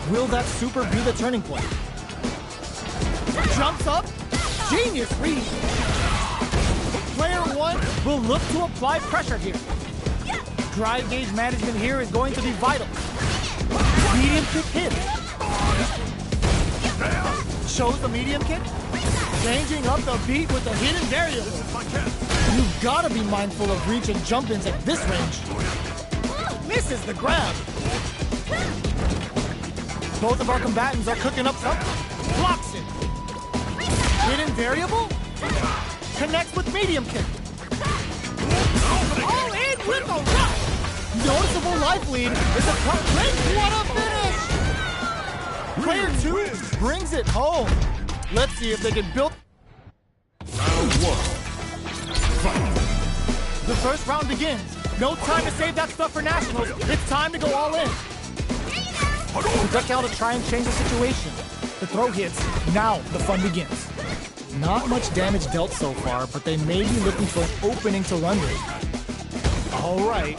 Will that super be the turning point? Jumps up. Genius read. Player 1 will look to apply pressure here. Drive gauge management here is going to be vital. Medium kick hit. Shows the medium kick. Changing up the beat with the hidden variable. You've got to be mindful of reach and jump-ins at this range. Misses the grab. Both of our combatants are cooking up something. Blocks it. Hidden variable? Connects with medium kick. All in with a rush. Noticeable life lead is a cut. What a finish! Player 2 brings it home. Let's see if they can build. Round 1. Fight. The first round begins. No time to save that stuff for nationals. It's time to go all in. Projectile to try and change the situation. The throw hits. Now the fun begins. Not much damage dealt so far, but they may be looking for an opening to run with. All right.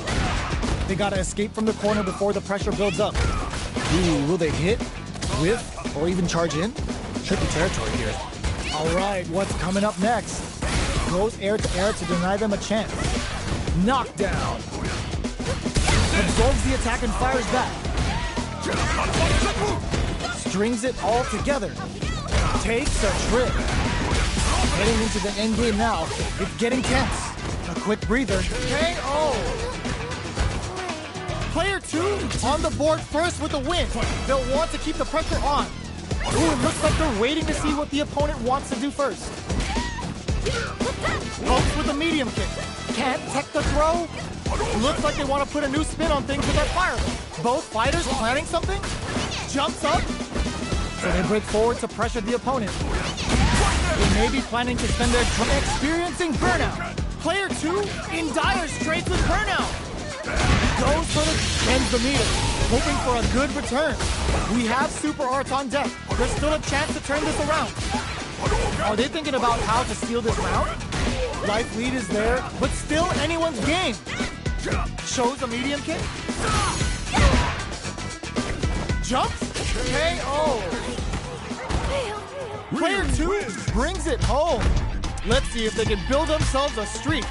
They gotta escape from the corner before the pressure builds up. Ooh, will they hit, whiff, or even charge in? Tricky territory here. All right, what's coming up next? Goes air to deny them a chance. Knockdown. Absorbs the attack and fires back. Strings it all together. Takes a trip. Heading into the end game now. It's getting tense. A quick breather. KO. Player 2 on the board first with a win. They'll want to keep the pressure on. Ooh, it looks like they're waiting to see what the opponent wants to do first. Pokes with a medium kick. Can't tech the throw. Looks like they want to put a new spin on things with their fire. Both fighters planning something. Jumps up. So they break forward to pressure the opponent. They may be planning to spend their time experiencing burnout. Player 2 in dire straits with burnout. Goes for the ends the meter, hoping for a good return. We have super arts on deck. There's still a chance to turn this around. Are they thinking about how to steal this round? Life lead is there, but still anyone's game. Shows a medium kick. Jumps. KO. Player 2 brings it home. Let's see if they can build themselves a streak.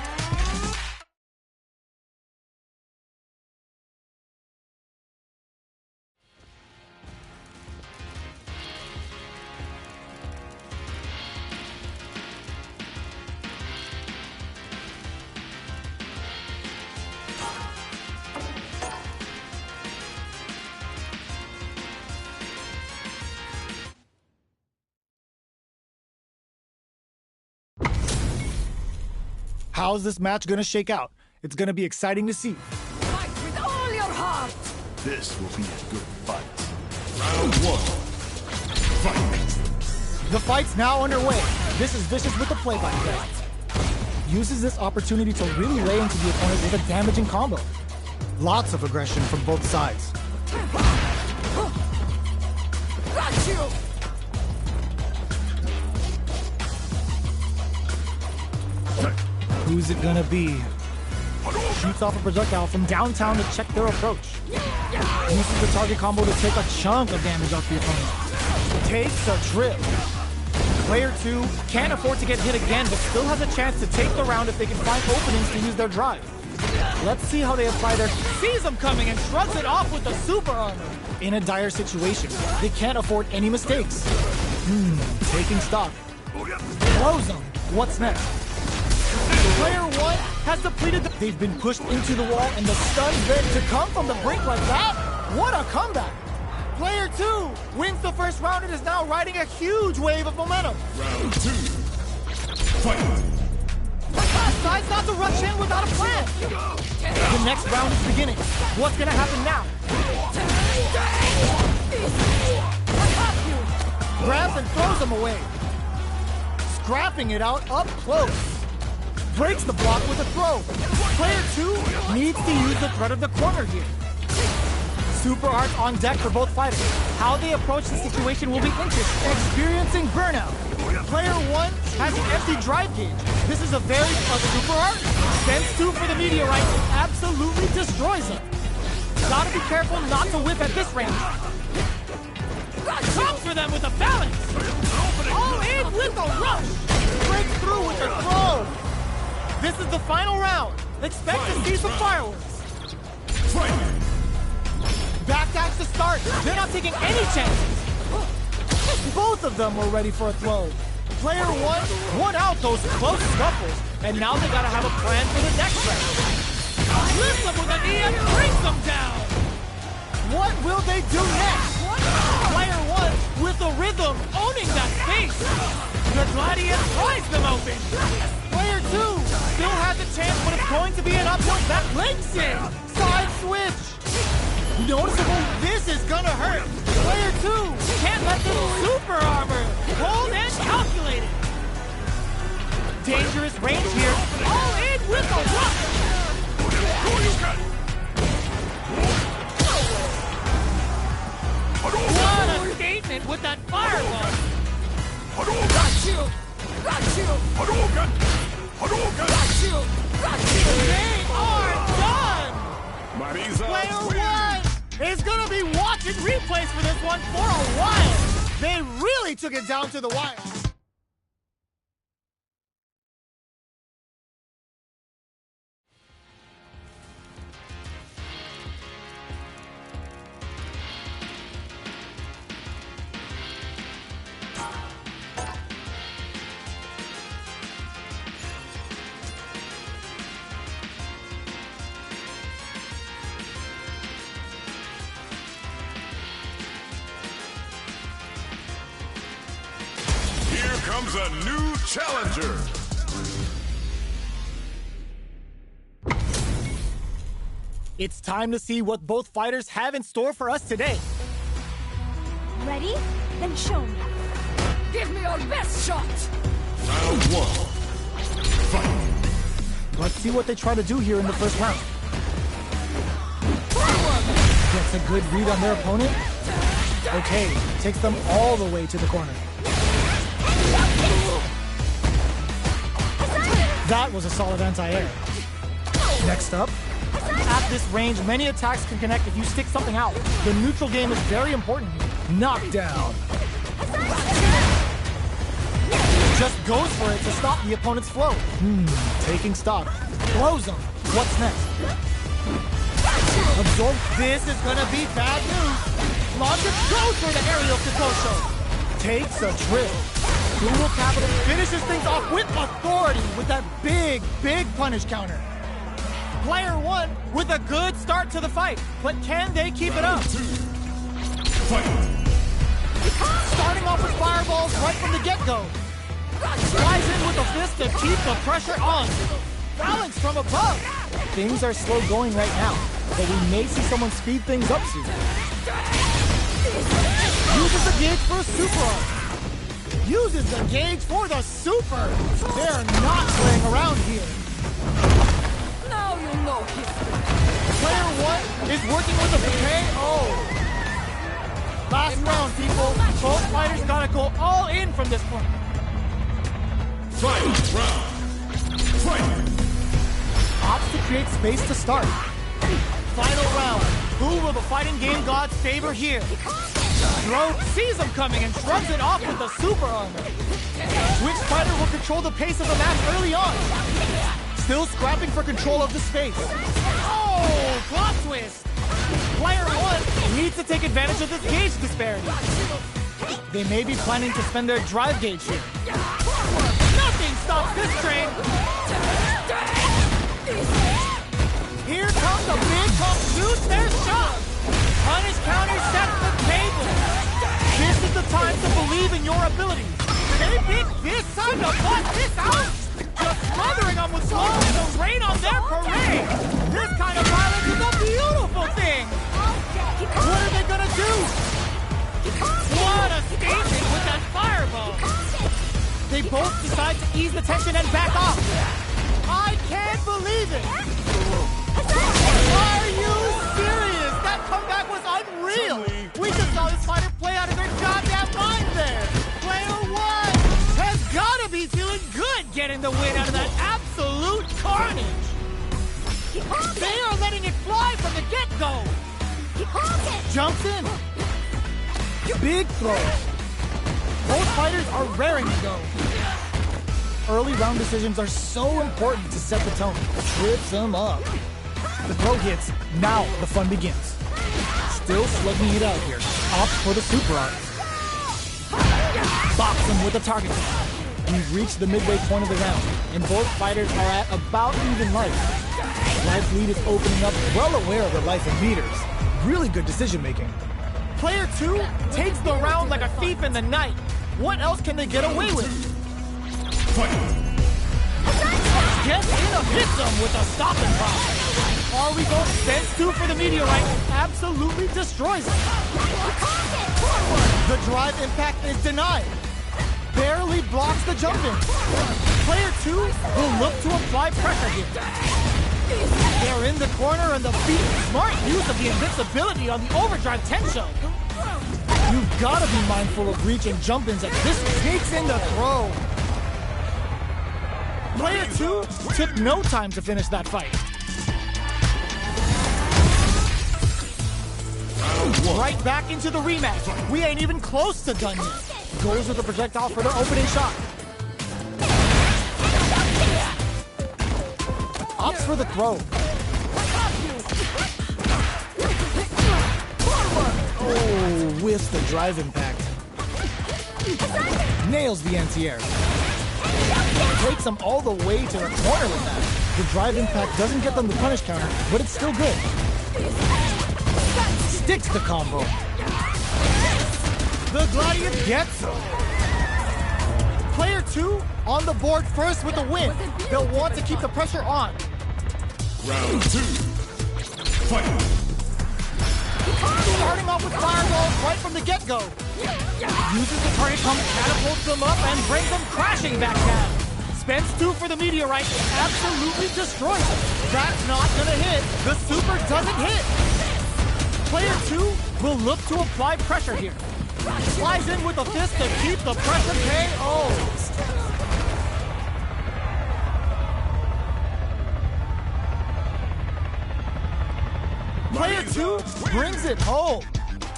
How's this match gonna shake out? It's gonna be exciting to see. Fight with all your heart! This will be a good fight. Round 1. Fight. The fight's now underway. This is Vicious with the play-by-play. Uses this opportunity to really lay into the opponent with a damaging combo. Lots of aggression from both sides. Got you! Who's it gonna be? Shoots off a projectile from downtown to check their approach. Uses the target combo to take a chunk of damage off the opponent. Takes a trip. Player 2 can't afford to get hit again, but still has a chance to take the round if they can find openings to use their drive. Let's see how they apply their... Sees them coming and shrugs it off with the super armor. In a dire situation, they can't afford any mistakes. Taking stock. Close them. What's next? Player 1 has depleted the... They've been pushed into the wall and the stun's there to come from the brink like that? What a comeback! Player 2 wins the first round and is now riding a huge wave of momentum. Round 2. Fight. Decides not to rush in without a plan. The next round is beginning. What's gonna happen now? Grabs and throws him away. Scrapping it out up close. Breaks the block with a throw. Player 2 needs to use the threat of the corner here. Super arts on deck for both fighters. How they approach the situation will be interesting. Experiencing burnout. Player 1 has an empty drive gauge. This is a super art. Sends 2 for the meteorite and absolutely destroys him. Gotta be careful not to whip at this range. Comes for them with a balance! All in with a rush! Breaks through with the throw! This is the final round. Expect to see some fireworks. Backdash to start. They're not taking any chances. Both of them were ready for a throw. Player one won out those close scuffles, and now they gotta have a plan for the next round. Lifts them with an knee and brings them down. What will they do next? Player one with the rhythm, owning that space. The Gladius pries them open. Player two still has a chance, but it's going to be an uphill that links in. Side switch. Noticeable, this is gonna hurt. Player two can't let this super armor hold and calculate it. Dangerous range here. All in with a rush. What a statement with that fireball. Got you! Got you! Got you! Got you! They are done! Player one is gonna be watching replays for this one for a while. They really took it down to the wire. Comes a new challenger. It's time to see what both fighters have in store for us today. Ready? Then show me. Give me your best shot! Round one. Fight. Let's see what they try to do here in the first round. Gets a good read on their opponent. Okay, takes them all the way to the corner. That was a solid anti-air. Next up, at this range, many attacks can connect if you stick something out. The neutral game is very important here. Knockdown. Just goes for it to stop the opponent's flow. Taking stock. Blows them. What's next? Absorb. This is gonna be bad news. Logic goes for the aerial Kikosho. Takes a trip. Google Capital finishes things off with authority with that big punish counter. Player one with a good start to the fight, but can they keep it up? Starting off with fireballs right from the get-go. Flies in with a fist to keep the pressure on. Balance from above. Things are slow going right now, but we may see someone speed things up soon. Uses the gauge for a super arm. Uses the gauge for the super. They're not playing around here. Now you know history. Player one is working with a bouquet. Oh. Last round, people. Both fighters gotta go all in from this point. Final round. Fight. Opts to create space to start. Final round. Who will the fighting game gods favor here? Throat sees him coming and shrugs it off with a super armor. Which fighter will control the pace of the match early on? Still scrapping for control of the space. Oh, plot twist! Player one needs to take advantage of this gauge disparity. They may be planning to spend their drive gauge here. Nothing stops this train! Here comes a big pump, shoots their shot! Punish counter sets the table! This is the time to believe in your abilities. They pick this time to bust this out! Just smothering them with slow and the rain on their parade! This kind of violence is a beautiful thing! What are they gonna do? What a statement with that fireball! They both decide to ease the tension and back off. I can't believe it! Are you serious? That comeback was unreal! We just saw this fighter play out of their goddamn mind there! Player one has gotta be feeling good getting the win out of that absolute carnage! They are letting it fly from the get-go! Jumps in! Big throw. Both fighters are raring to go. Early round decisions are so important to set the tone. Trips him up. The throw hits. Now the fun begins. Still slugging it out here. Opts for the super art. Bops him with a target. We've reached the midway point of the round, and both fighters are at about even life. Life lead is opening up, well aware of their life in meters. Really good decision making. Player 2 takes the round like a thief in the night. What else can they get away with? Gets in a hit them with a stopping pop. Are we going? Spends 2 for the meteorite. Absolutely destroys it. The drive impact is denied. Barely blocks the jump in. Player 2 will look to apply pressure here. They're in the corner and the beat. Smart use of the invincibility on the overdrive tension. You've got to be mindful of reach and jump-ins as this takes in the throw. Player 2 took no time to finish that fight. Right back into the rematch. We ain't even close to done yet. Goes with the projectile for the opening shot. Opts for the throw. Oh, with the drive impact. Nails the anti-air. Takes them all the way to the corner with that. The drive impact doesn't get them the punish counter, but it's still good. Sticks the combo. The Gladiator gets him. Player 2 on the board first with the win. They'll want to keep the pressure on. Round 2. Fight. Starting off with fireballs right from the get-go. Uses the target combo, catapults them up, and brings them crashing back down. Spends 2 for the meteorite, absolutely destroys it. That's not gonna hit. The super doesn't hit. Player 2 will look to apply pressure here. Flies in with a fist to keep the pressure KO. Player 2 brings it home.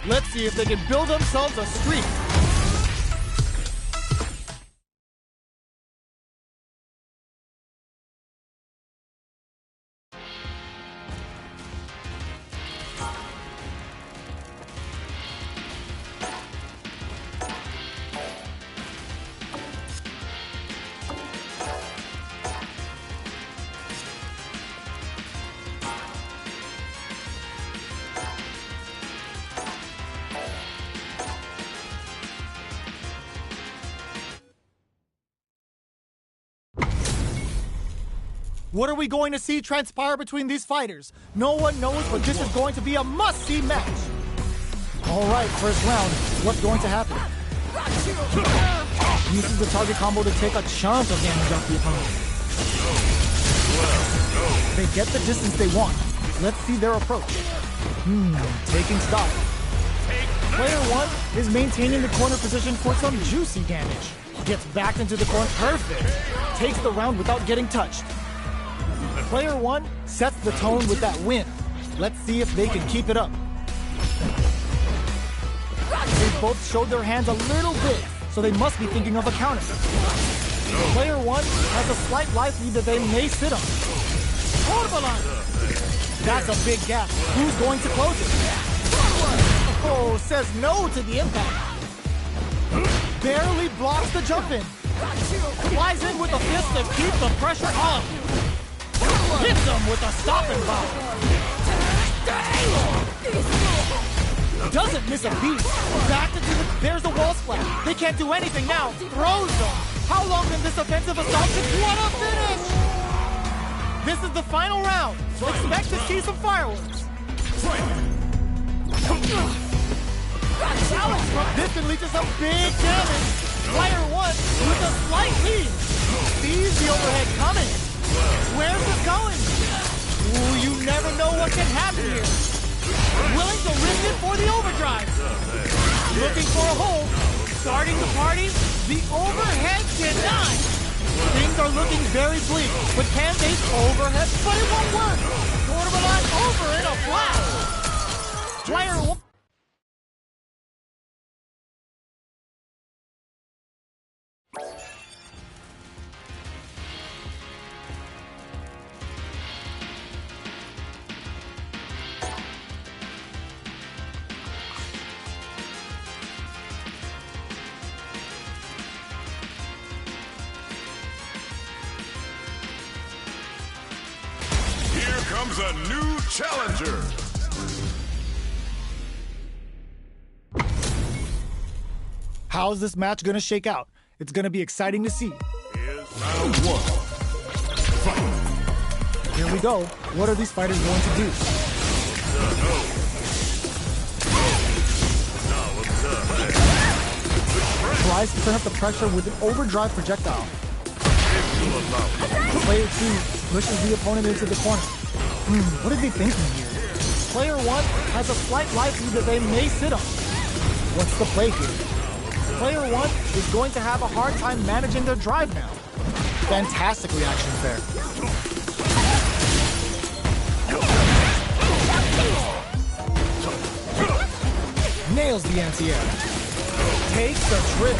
Let's see if they can build themselves a streak. What are we going to see transpire between these fighters? No one knows, but this is going to be a must-see match. All right, first round. What's going to happen? Uses the target combo to take a chunk of damage off the opponent. They get the distance they want. Let's see their approach. Taking stock. Player 1 is maintaining the corner position for some juicy damage. Gets back into the corner. Perfect. Takes the round without getting touched. Player 1 sets the tone with that win. Let's see if they can keep it up. They both showed their hands a little bit, so they must be thinking of a counter. Player 1 has a slight life lead that they may sit on. That's a big gap. Who's going to close it? Oh, says no to the impact. Barely blocks the jump in. Flies in with a fist to keep the pressure on. Hits them with a stopping bomb. Doesn't miss a beat. Back into the... There's the wall splat. They can't do anything now. Throws them. How long can this offensive assault take? What a finish! This is the final round. Expect to see some fireworks. Alex from this can lead to some big damage. Player 1 with a slight lead. Sees the overhead coming. Where's it going? Ooh, you never know what can happen here. Willing to risk it for the overdrive. Looking for a hole. Starting the party. The overhead denied. Things are looking very bleak. But can they overhead? But it won't work. Borderline over in a flash. Player 1. comes a new challenger. How's this match gonna shake out? It's gonna be exciting to see. Here's round one. Fight. Here we go. What are these fighters going to do? Tries to turn up the pressure with an overdrive projectile. Player 2 pushes the opponent into the corner. What are they thinking here? Player 1 has a slight life lead that they may sit on. What's the play here? Player 1 is going to have a hard time managing their drive now. Fantastic reaction there. Nails the anti-air. Takes a trip.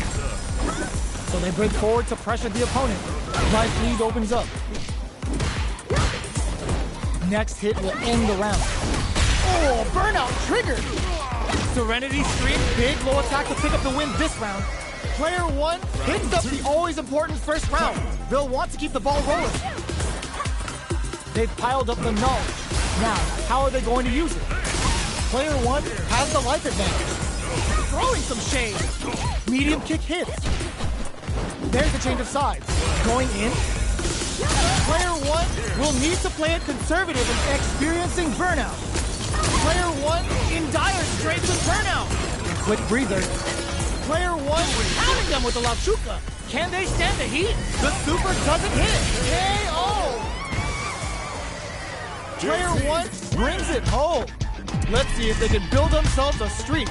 So they break forward to pressure the opponent. Life lead opens up. Next hit will end the round. Oh, burnout triggered! Serenity Stream, big low attack to pick up the win this round. Player 1 picks up the always important first round. They'll want to keep the ball rolling. They've piled up the knowledge. Now, how are they going to use it? Player 1 has the life advantage. Throwing some shade. Medium kick hits. There's a change of sides. Going in. Player 1 will need to play it conservative and experiencing burnout. Player 1 in dire straits with burnout. Quick breather. Player 1 pounding them with the La Chuca. Can they stand the heat? The super doesn't hit. KO. Player 1 brings it home. Let's see if they can build themselves a streak.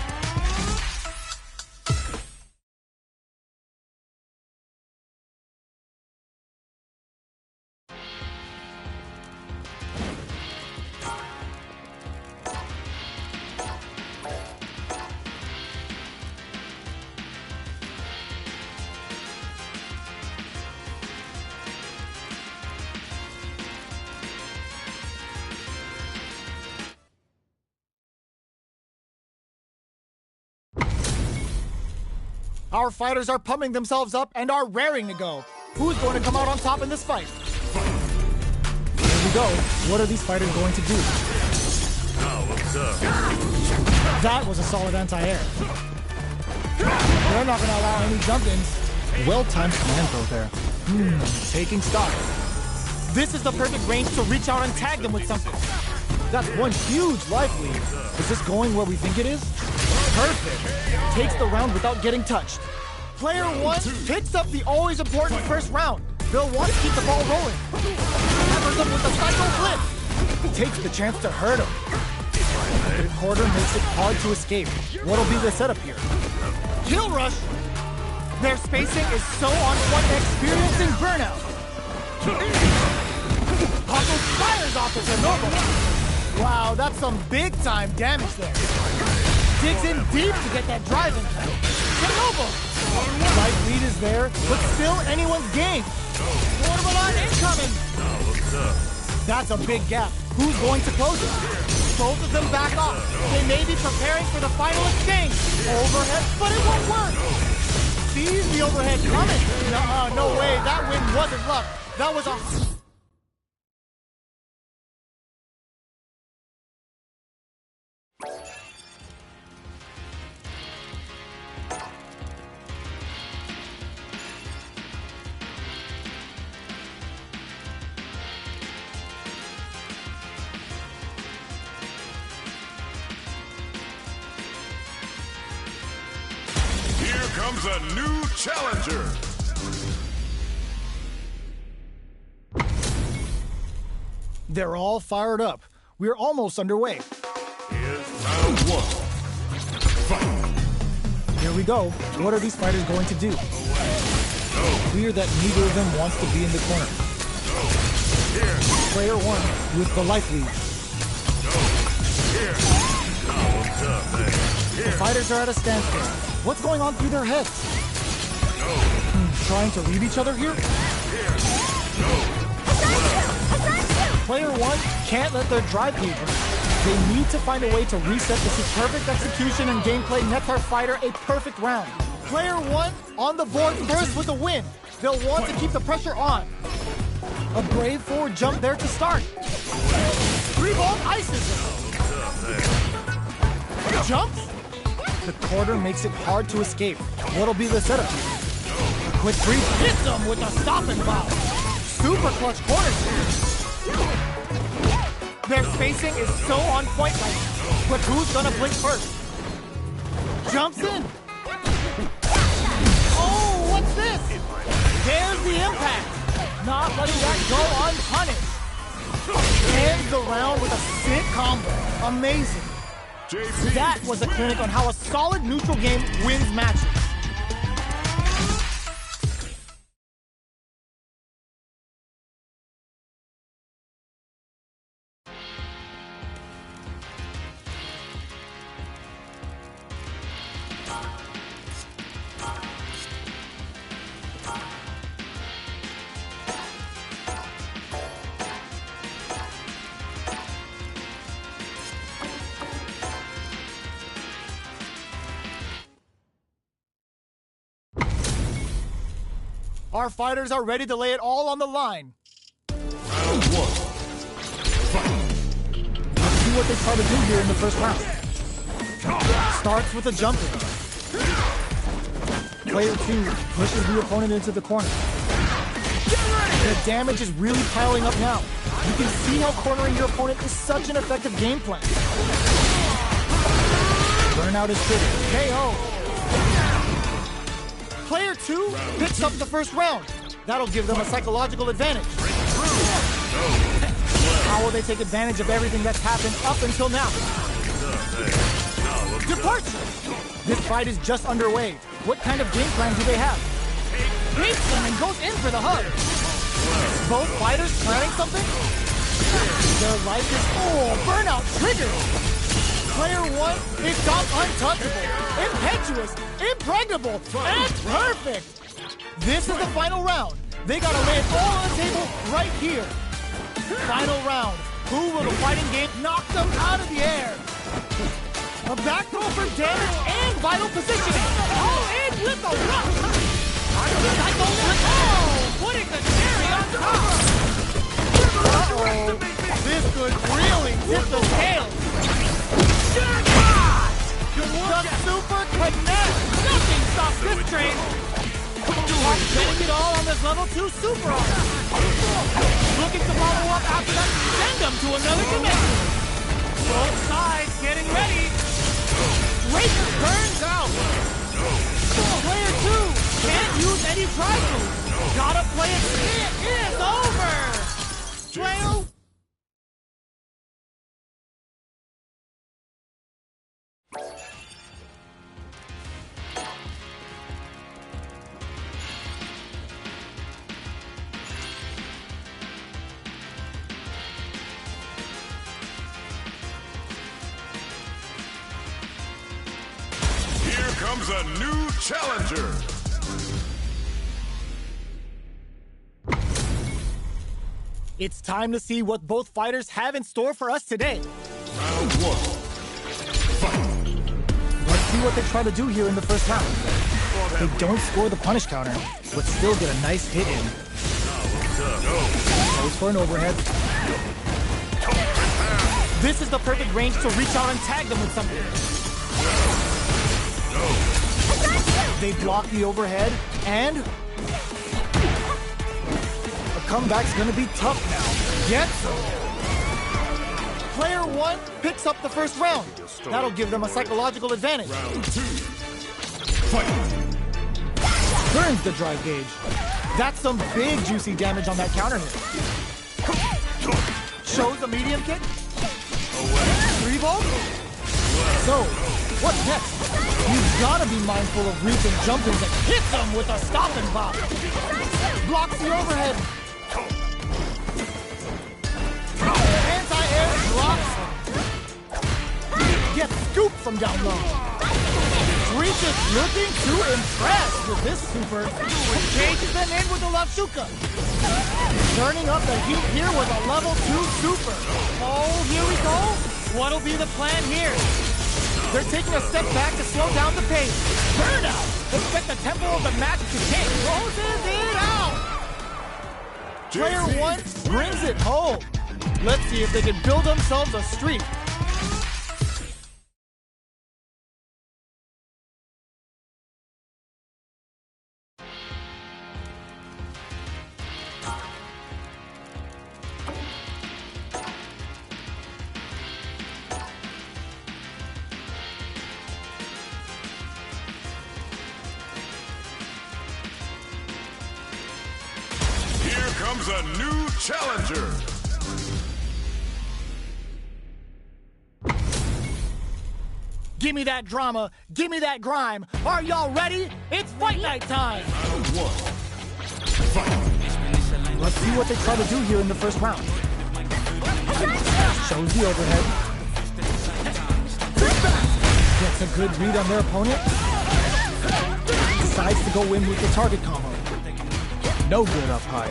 Our fighters are pumping themselves up and are raring to go. Who's going to come out on top in this fight? Here we go. What are these fighters going to do? That was a solid anti-air. They're not going to allow any jump-ins. Well-timed command throw there. Taking stock. This is the perfect range to reach out and tag them with something. That's one huge life lead. Is this going where we think it is? Perfect. Takes the round without getting touched. Player 1 picks up the always important first round. They'll want to keep the ball rolling. Hammers them with the psycho flip. Takes the chance to hurt him. The quarter makes it hard to escape. What'll be the setup here? Kill rush. Their spacing is so on point, experiencing burnout. Hako fires off the Chernobyl. Wow, that's some big-time damage there. Digs in deep to get that drive in. Chernobyl. Light lead is there, but still anyone's game. Watermelon incoming. That's a big gap. Who's going to close it? Both of them back off. They may be preparing for the final exchange. Overhead, but it won't work. Sees the overhead coming. No way. That win wasn't luck. That was a... Comes a new challenger. They're all fired up. We're almost underway. Here's round one. Fight. Here we go. What are these fighters going to do? Clear that neither of them wants to be in the corner. Player 1 with the life lead. The fighters are at a standstill. What's going on through their heads? Trying to read each other here? Player 1 can't let their drive waver. They need to find a way to reset this with perfect execution and gameplay nets our fighter a perfect round. Player 1 on the board first with a win. They'll want to keep the pressure on. A brave forward jump there to start. 3-volt ices him. Jumps. The quarter makes it hard to escape. What'll be the setup? Quick freeze hits him with a stopping blow. Super clutch corner. Their spacing is so on point right now. But who's gonna blink first? Jumps in. Oh, what's this? There's the impact. Not letting that go unpunished. Ends the round with a sick combo. Amazing. That was a clinic on how a solid neutral game wins matches. Our fighters are ready to lay it all on the line. Round 1. Fight. Let's see what they try to do here in the first round. Starts with a jumper. Player 2 pushes the opponent into the corner. The damage is really piling up now. You can see how cornering your opponent is such an effective game plan. Burnout is triggered. KO. Player 2 picks up the first round. That'll give them a psychological advantage. How will they take advantage of everything that's happened up until now? Departure! This fight is just underway. What kind of game plan do they have? Beats them and goes in for the hug. Both fighters planning something? Their life is burnout triggered. Player 1 is untouchable, impetuous, impregnable, and perfect. This is the final round. They gotta lay it all on the table right here. Final round. Who will the fighting game knock them out of the air? A back throw for damage and vital positioning. All in with the rush. Putting the cherry on top. Uh-oh. This could really tip the scales. The super connect. Nothing stops this train. Betting it all on this level 2 super arm. Looking to follow up after that. Send them to another dimension. Both sides getting ready. Racer turns out. Player 2 can't use any drive moves. Gotta play it. It is over. Player. Here comes a new challenger. It's time to see what both fighters have in store for us today. Round 1. Fight. Let's see what they try to do here in the first round. They don't score the punish counter, but still get a nice hit in. Goes for an overhead. This is the perfect range to reach out and tag them with something. They block the overhead, and a comeback's gonna be tough now. Gets them. Player 1 picks up the first round. That'll give them a psychological advantage. Round 2. Fight. Burns the drive gauge. That's some big juicy damage on that counter hit. Shows a medium kick. 3-volt. So, what's next? You've gotta be mindful of reach and jumping that hits them with a stop and pop. Blocks the overhead. Anti-air blocks. Gets scooped from down low. Reach is looking to impress with this super. Cages them in with the left shuka. Turning up the heat here with a level 2 super. Oh, here we go. What'll be the plan here? They're taking a step back to slow down the pace. Burnout! Expect the tempo of the match to change. Closes it out! Player 1 brings it home. Let's see if they can build themselves a streak. Here comes a new challenger. Give me that drama, give me that grime. Are y'all ready? It's fight night time. Round one. Let's see what they try to do here in the first round. Shows the overhead. Gets a good read on their opponent. Decides to go in with the target combo. No good up high.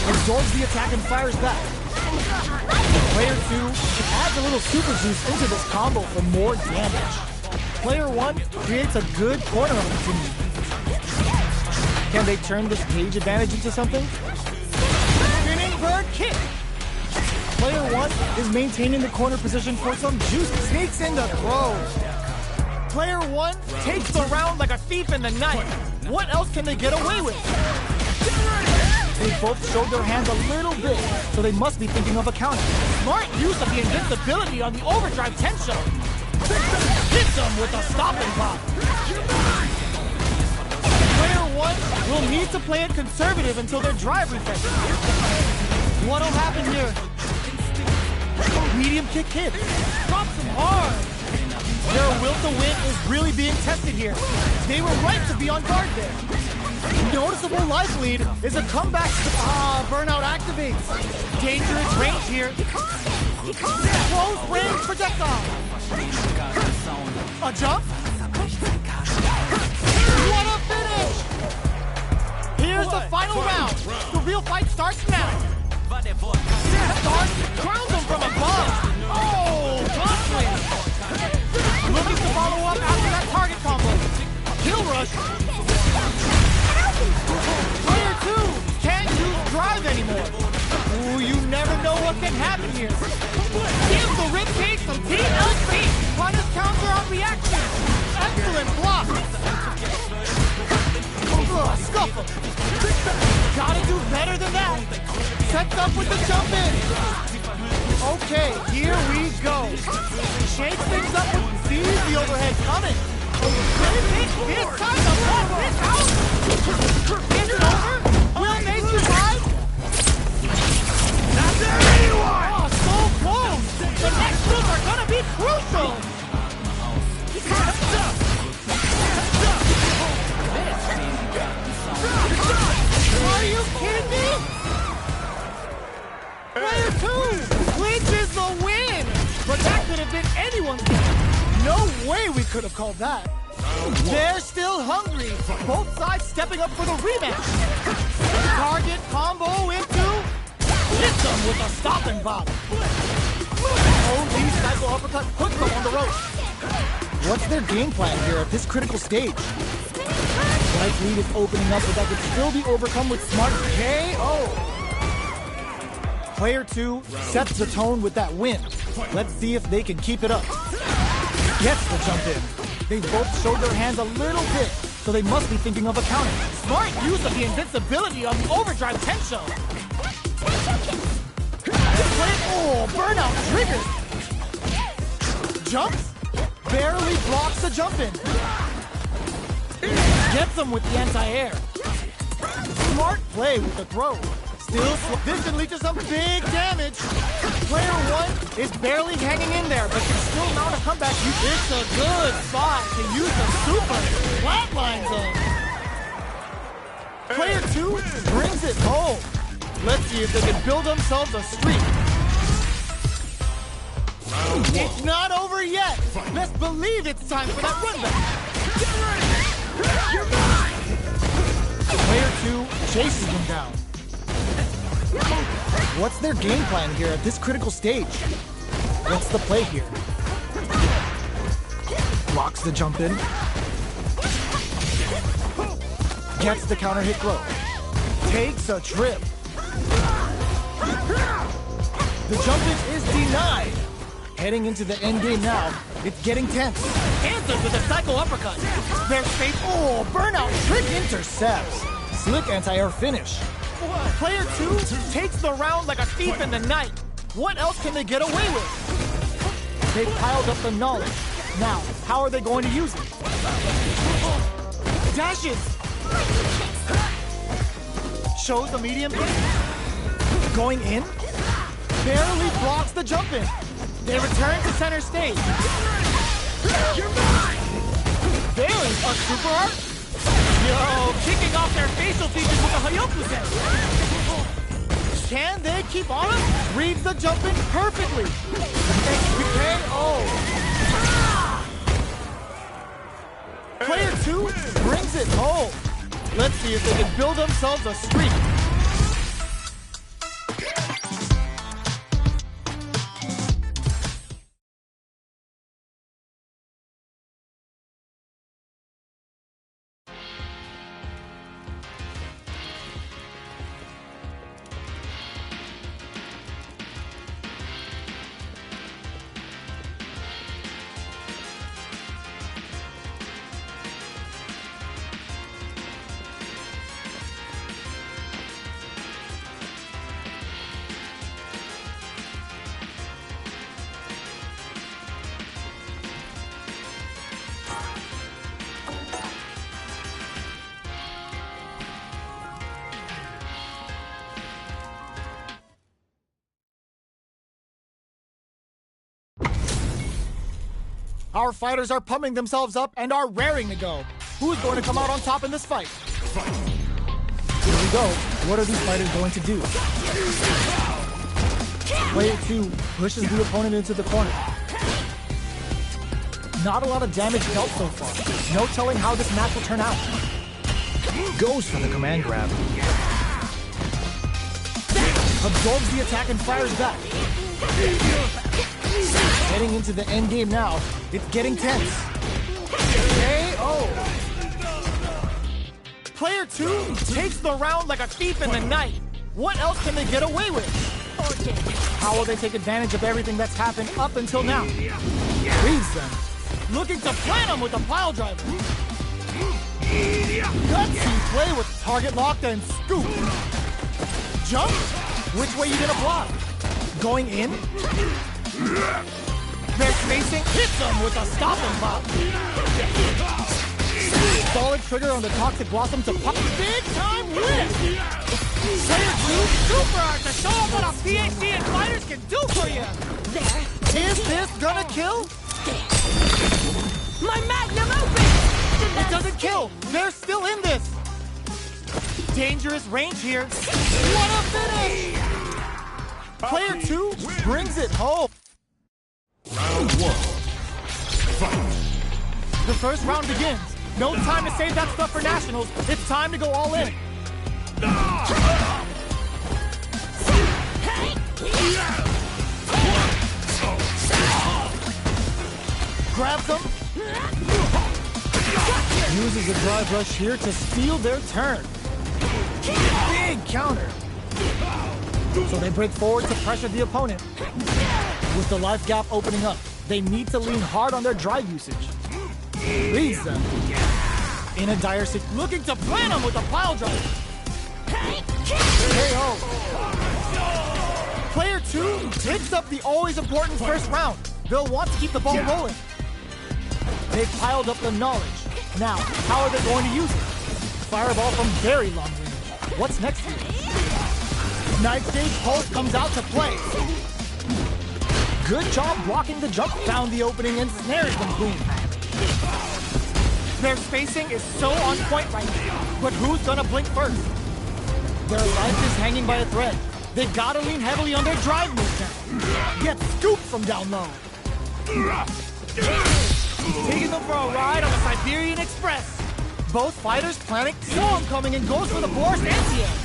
Absorbs the attack and fires back. Player 2 adds a little super juice into this combo for more damage. Player 1 creates a good corner opportunity. Can they turn this cage advantage into something? Spinning bird kick! Player 1 is maintaining the corner position for some juice. Sneaks into throws. Player 1 takes the round like a thief in the night. What else can they get away with? They both showed their hands a little bit, so they must be thinking of a counter. Smart use of the invincibility on the overdrive tension. Hits them with a stopping block. Player 1 will need to play it conservative until their drive refreshes. What'll happen here? Medium kick hit. Drops them hard. Their will to win is really being tested here. They were right to be on guard there. Noticeable life lead is a comeback. Burnout activates. Dangerous range here. Close range projectile. A jump. What a finish! Here's the final round. The real fight starts now. Starts crowns him from above. Oh, bluntly. Looking to follow up after that target combo. Kill rush. Player 2 can't use drive anymore. Ooh, you never know what can happen here. Give the ribcage some TLC. Punish counter on reaction. Excellent block. Scuffle. Gotta do better than that. Sets up with the jump in. Okay, here we go. Shakes things up and sees the overhead coming. This time the ball is out. Is it over? Will they survive? Not there anymore. Oh, so close. The next moves are gonna be crucial. Are you kidding me? Player 2 clinches the win! But that could have been anyone's game. No way we could have called that. They're still hungry. Both sides stepping up for the rematch. Target combo into... Hits them with a stopping block. OG cycle uppercut puts them on the rope. What's their game plan here at this critical stage? Life lead is opening up, but that could still be overcome with smart KO. Player 2 sets the tone with that win. Let's see if they can keep it up. Gets the jump in. They both showed their hands a little bit, so they must be thinking of a counter. Smart use of the invincibility on the overdrive tension. Oh, burnout triggered. Jumps. Barely blocks the jump in. Gets him with the anti-air. Smart play with the throw. Still, this can lead to some big damage. Player 1 is barely hanging in there, but can still mount a comeback. It's a good spot to use the super. Flatlines him. Player 2 brings it home. Let's see if they can build themselves a streak. It's not over yet. Best believe it's time for that run back. Player 2 chases them down. What's their game plan here at this critical stage? What's the play here? Blocks the jump in. Gets the counter hit throw. Takes a trip. The jumping is denied. Heading into the end game now, it's getting tense. Answers with a psycho uppercut. Their face, oh, burnout trick intercepts. Slick anti-air finish. Player 2 takes the round like a thief in the night. What else can they get away with? They've piled up the knowledge. Now, how are they going to use it? Dashes. Shows the medium kick. Going in? Barely blocks the jump in. They return to center stage. You're mine! There's a super art. Yo, kicking off their facial features with a Hayoku-sen. Can they keep on him? Reads the jump in perfectly. KO. Player 2 brings it home. Let's see if they can build themselves a streak. Our fighters are pumping themselves up and are raring to go. Who's going to come out on top in this fight? Here we go. What are these fighters going to do? Player 2 pushes the opponent into the corner. Not a lot of damage dealt so far. No telling how this match will turn out. Goes for the command grab. Absorbs the attack and fires back. Heading into the end game now, it's getting tense. KO. Player 2 takes the round like a thief in the night. What else can they get away with? How will they take advantage of everything that's happened up until now? Reads them. Looking to plant them with a pile driver. Gutsy play with target locked and scoop. Jump? Which way you gonna block? Going in? They're spacing, hits them with a stop and pop. Solid trigger on the Toxic Blossom to pop. Big time win! Player 2 super art to show them what a PhD and fighters can do for you! Is this gonna kill? My magnum opus! It doesn't kill! They're still in this! Dangerous range here. What a finish! Player 2 brings it home. Round 1. Fight. The first round begins. No time to save that stuff for nationals. It's time to go all in. Grabs them. Uses a drive rush here to steal their turn. Big counter. So they break forward to pressure the opponent. With the life gap opening up, they need to lean hard on their drive usage. Reads them. In a dire situation, looking to plant them with a pile driver. KO. Player 2 picks up the always important first round. They'll want to keep the ball rolling. They've piled up the knowledge. Now, how are they going to use it? Fireball from very long range. What's next here? Night Stage Pulse comes out to play. Good job blocking the jump. Found the opening and snares them clean. Their spacing is so on point right now. But who's gonna blink first? Their life is hanging by a thread. They gotta lean heavily on their drive move now. Get scooped from down low. Taking them for a ride on the Siberian Express. Both fighters planning. Storm coming and goes for the Boris anti-air.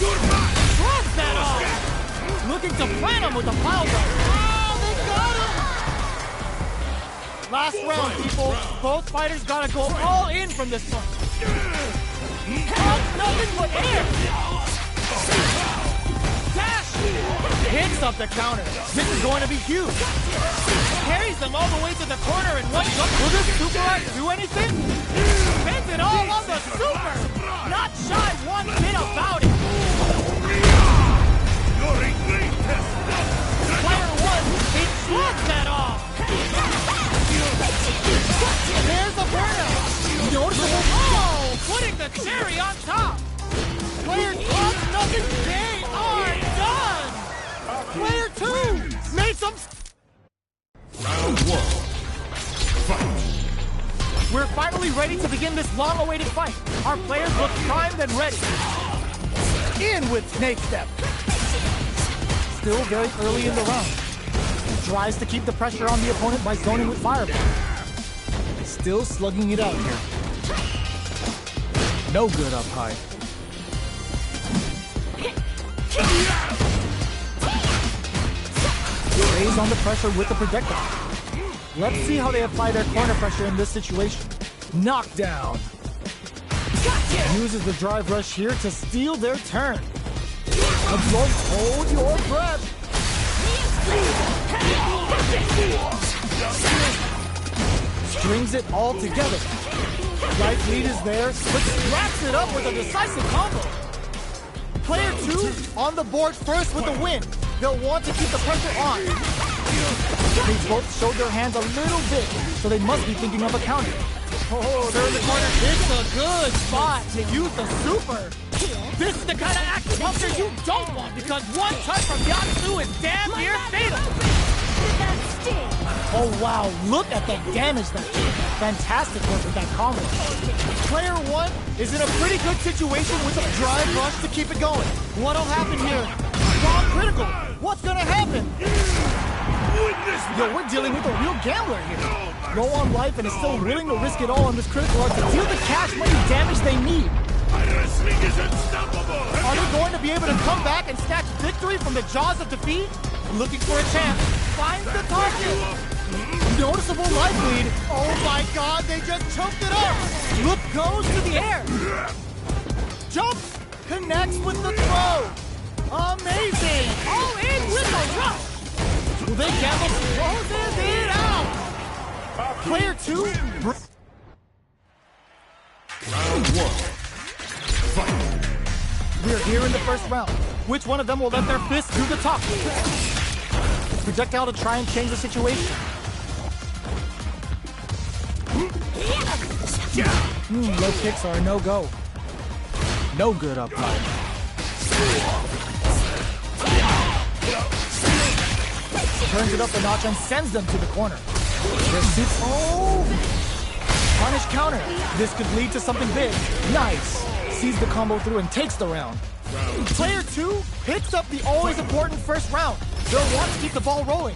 Drops that off. Looking to plant him with a pile driver. Oh, they got him! Last round, people. Both fighters gotta go all in from this one. Nothing but air. Picks up the counter. This is going to be huge. Carries them all the way to the corner in one jump. Will this super art do anything? Spends it all on the super. Not shy one bit about it. Player one, he shrugs that off. There's a burnout. Noticeable. Oh, putting the cherry on top. Player one, nothing. They are done. Player two made some. Round one. Fight. We're finally ready to begin this long-awaited fight. Our players look primed and ready. In with Snake Step. Still very early in the round. Tries to keep the pressure on the opponent by zoning with Fireball. Still slugging it out here. No good up high. Lays on the pressure with the projectile. Let's see how they apply their corner pressure in this situation. Knockdown. Uses the drive rush here to steal their turn. Absorb, hold your breath. Strings it all together. Right lead is there, but wraps it up with a decisive combo. Player two on the board first with the win. They'll want to keep the pressure on. They both showed their hands a little bit, so they must be thinking of a counter. Oh, they're in the corner. It's a good spot to use the super. This is the kind of acupuncture you don't want, because one touch from Yatsu is damn near fatal. Oh wow, look at the damage that did. Fantastic work with that combo. Player one is in a pretty good situation with a drive rush to keep it going. What'll happen here? Strong critical. What's gonna happen? Yo, we're dealing with a real gambler here. Low on life and is still willing to risk it all on this critical art to deal the cash money damage they need. Wrestling is unstoppable. Are they going to be able to come back and snatch victory from the jaws of defeat? Looking for a chance. Finds the target. Noticeable life lead. Oh my god, they just choked it up. Look goes to the air. Jumps. Connects with the throw. Amazing. All in with a rush. Will they gamble? Closes it out. Player two. Round one. Fight. We're here in the first round. Which one of them will let their fists do the talking? Projectile to try and change the situation. Low kicks are a no-go. No good up high. Turns it up a notch and sends them to the corner. Oh! Punish counter. This could lead to something big. Nice. Sees the combo through and takes the round. Player two picks up the always important first round. They'll want to keep the ball rolling.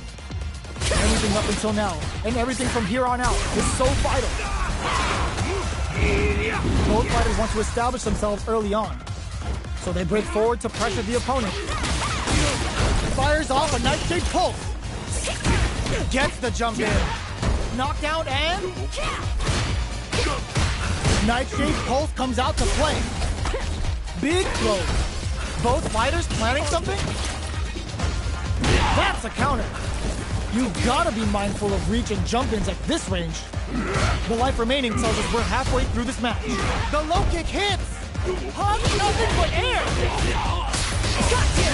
Everything up until now, and everything from here on out, is so vital. Both fighters want to establish themselves early on, so they break forward to pressure the opponent. Fires off a Nightshade Pulse. Gets the jump in. Knockdown and... Nightshade Pulse comes out to play. Big throws. Both fighters planning something? That's a counter. You've got to be mindful of reach and jump-ins at this range. The life remaining tells us we're halfway through this match. The low kick hits! Hug nothing but air!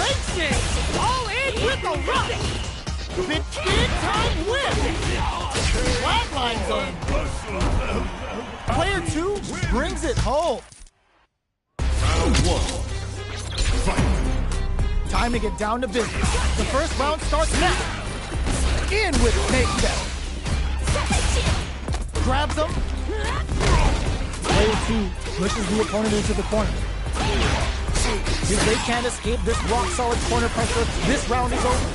Leg kick! All in with the rush! Big time whip! Flatline zone! Player two brings it home. Round one. Fight. Time to get down to business. The first round starts now. In with Snake Step. Grabs him. Player two pushes the opponent into the corner. If they can't escape this rock-solid corner pressure, this round is over.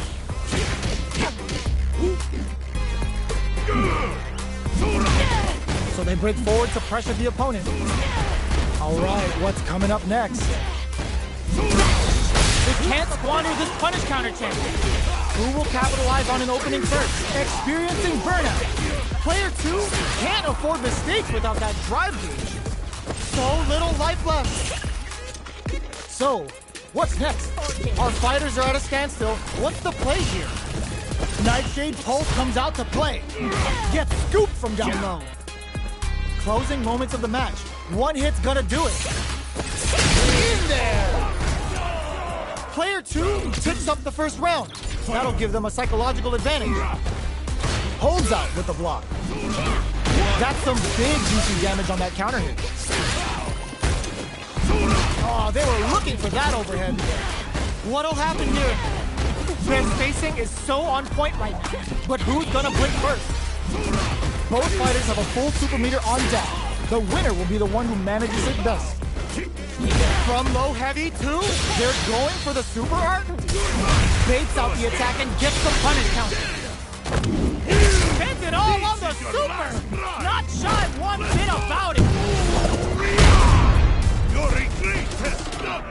So they break forward to pressure the opponent. All right, what's coming up next? They can't squander this punish counter chance. Who will capitalize on an opening first? Experiencing burnout. Player two can't afford mistakes without that drive gauge. So little life left. So, What's next? Our fighters are at a standstill. What's the play here? Nightshade Pulse comes out to play. Gets scooped from down low. Closing moments of the match. One hit's gonna do it. In there! Player 2 picks up the first round. That'll give them a psychological advantage. Holds out with the block. That's some big juicy damage on that counter hit. Oh, they were looking for that overhead. What'll happen here? Their spacing is so on point right now. But who's gonna blink first? Both fighters have a full super meter on deck. The winner will be the one who manages it best. From low heavy too, they're going for the super art. Baits out the attack and gets the punish counter. Spends it all on the super. Not shy one bit about it. Your retreat has done.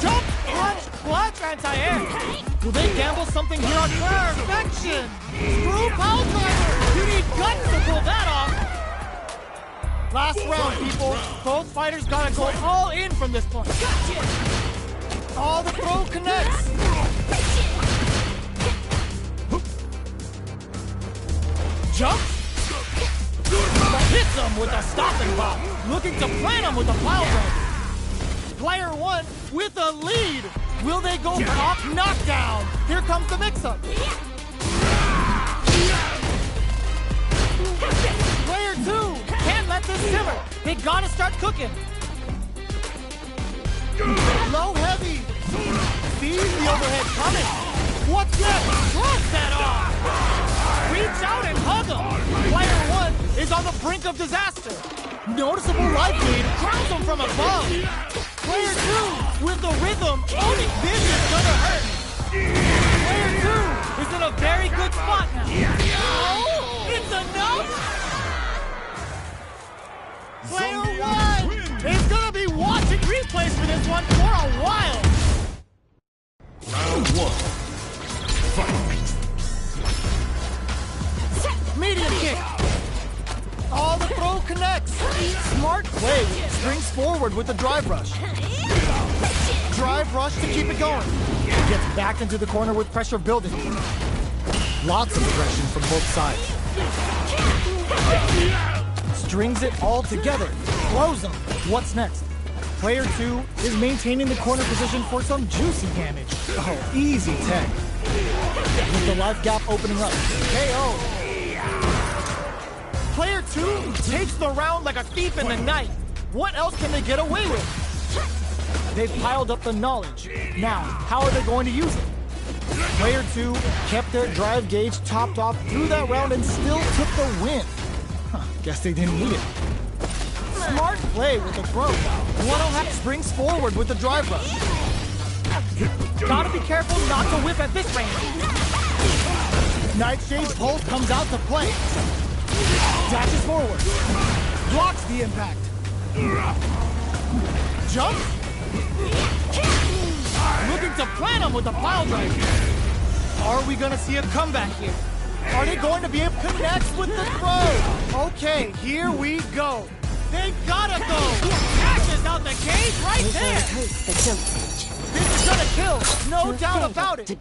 Jump, punch, clutch, anti-air. Do they gamble something here on perfection? Screw power driver. You need guts to pull that off. Last round, people. Both fighters gotta go all in from this point. All the throw connects. Jump. Hits him with a stopping block. Looking to plant him with a pile driver. Player 1 with a lead. Will they go for off knockdown? Here comes the mix-up. Player 2 can't let this simmer. They gotta start cooking. Low heavy. Sees the overhead coming. What's next? Cross that off. Reach out and hug him. Player 1 is on the brink of disaster. Noticeable life lead crowns him from above. Player 2 with the rhythm. Owning this is gonna hurt. Player 2 is in a very good spot now. Oh, it's enough. Player 1 is gonna be watching replays for this one for a while. Round 1. Fight. Medium kick. All the throw connects. Smart play. Springs forward with the drive rush. Drive rush to keep it going. Gets back into the corner with pressure building. Lots of aggression from both sides. Strings it all together. Close them. What's next? Player 2 is maintaining the corner position for some juicy damage. Oh, easy tag. With the life gap opening up. KO. Player 2 takes the round like a thief in the night. What else can they get away with? They've piled up the knowledge. Now, how are they going to use it? Player 2 kept their drive gauge topped off through that round and still took the win. Guess they didn't need it. Smart play with the throw. What'll happen? Springs forward with the drive rush. Gotta be careful not to whip at this range. Nightshade's Pulse comes out to play. Dashes forward. Blocks the impact. Jump. Looking to plant him with the pile driver. Are we gonna see a comeback here? Are they going to be able to connect with the throw? Okay, here we go. They gotta go. Dashes out the cage right there. This is gonna kill, no doubt about it.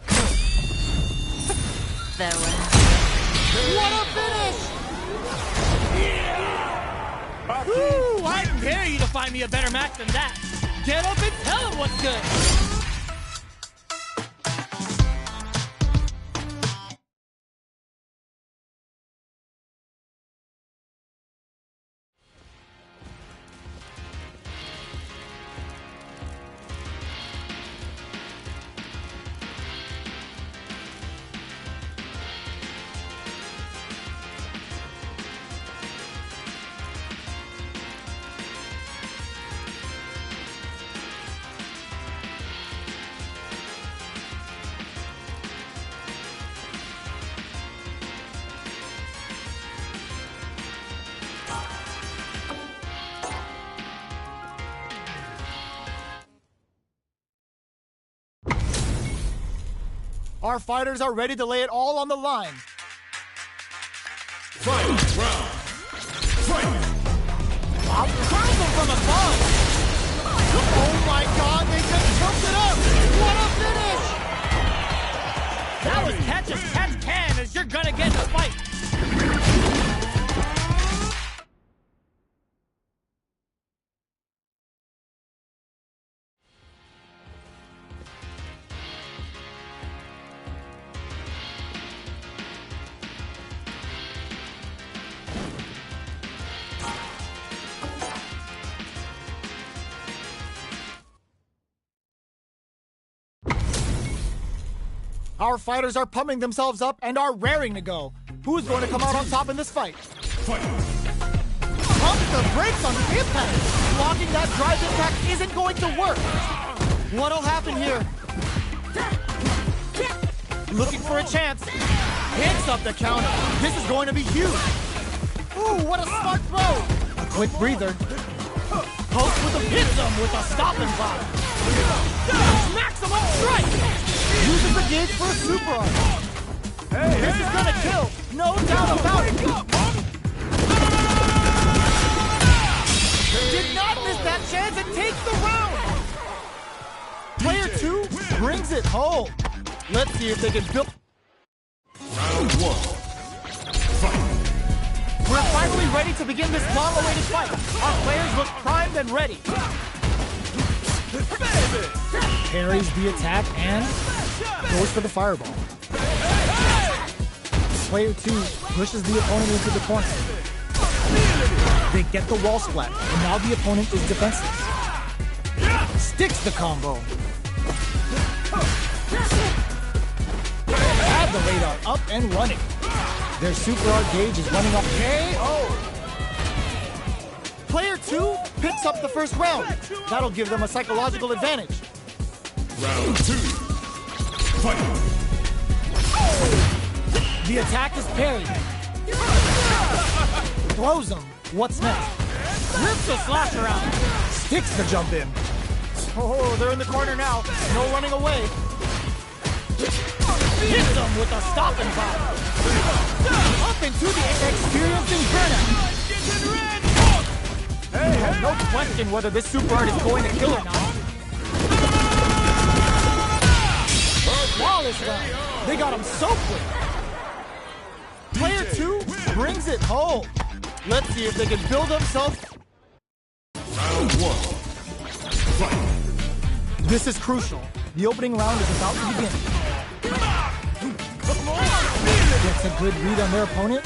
What a finish! Woo, I dare you to find me a better match than that. Get up and tell him what's good. Our fighters are ready to lay it all on the line. Fight round. Fight. I'll crown them from above. Oh my god, they just choked it up! What a finish! That was catch as catch can, as you're gonna get in a fight. Our fighters are pumping themselves up and are raring to go. Who's going to come out on top in this fight? Fight! Pump the brakes on the impact! Blocking that drive impact isn't going to work! What'll happen here? Looking for a chance. Hits up the counter. This is going to be huge. Ooh, what a smart throw! A quick breather. Post with a hits him with a stop and block. Maximum strike! Uses the gauge for a super arm. This is gonna kill, no doubt about it. Did not miss that chance and takes the round. Player 2 brings it home. Let's see if they can build. Round 1. Fight! We're finally ready to begin this long-awaited fight. Our players look primed and ready. Parries the attack and goes for the fireball. Player 2 pushes the opponent into the corner. They get the wall splat, and now the opponent is defenseless. Sticks the combo. Have the radar up and running. Their super art gauge is running up. KO! Player 2 picks up the first round. That'll give them a psychological advantage. Round 2. Fight! The attack is parried. Throws him. What's next? Rips the slash around. Sticks the jump in. Oh, they're in the corner now. No running away. Hits them with a stop and pop. Up into the experiencing burnout. No question whether this super art is going to kill or not. Flawless round. They got him so quick. Player 2 brings it home. Let's see if they can build themselves. Round 1. Fight! This is crucial. The opening round is about to begin. Gets a good read on their opponent.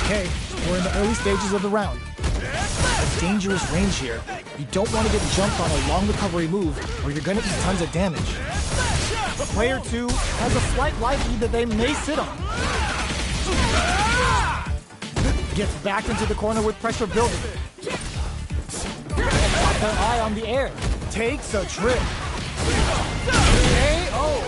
Okay, we're in the early stages of the round. A dangerous range here. You don't want to get jumped on a long recovery move, or you're going to eat tons of damage. Player 2 has a slight life lead that they may sit on. Gets back into the corner with pressure building. Got their eye on the air. Takes a trip. KO!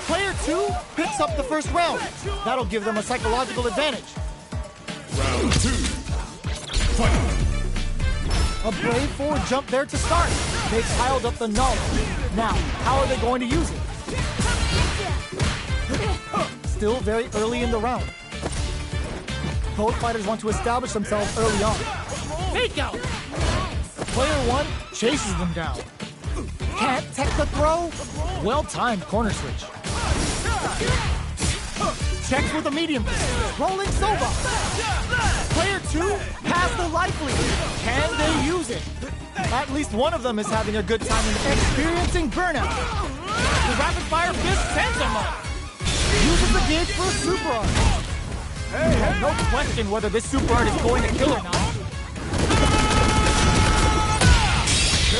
Player 2 picks up the first round. That'll give them a psychological advantage. Round 2. Fight! A brave forward jump there to start. They piled up the knowledge. Now, how are they going to use it? Still very early in the round. Both fighters want to establish themselves early on. Fake out. Player 1 chases them down. Can't tech the throw. Well-timed corner switch. Checks with a medium kick. Rolling Sova. Player 2 has the life lead. Can they use it? At least one of them is having a good time and experiencing burnout. The rapid fire fist sends him up. Uses the gauge for a super art. No question whether this super art is going to kill or not.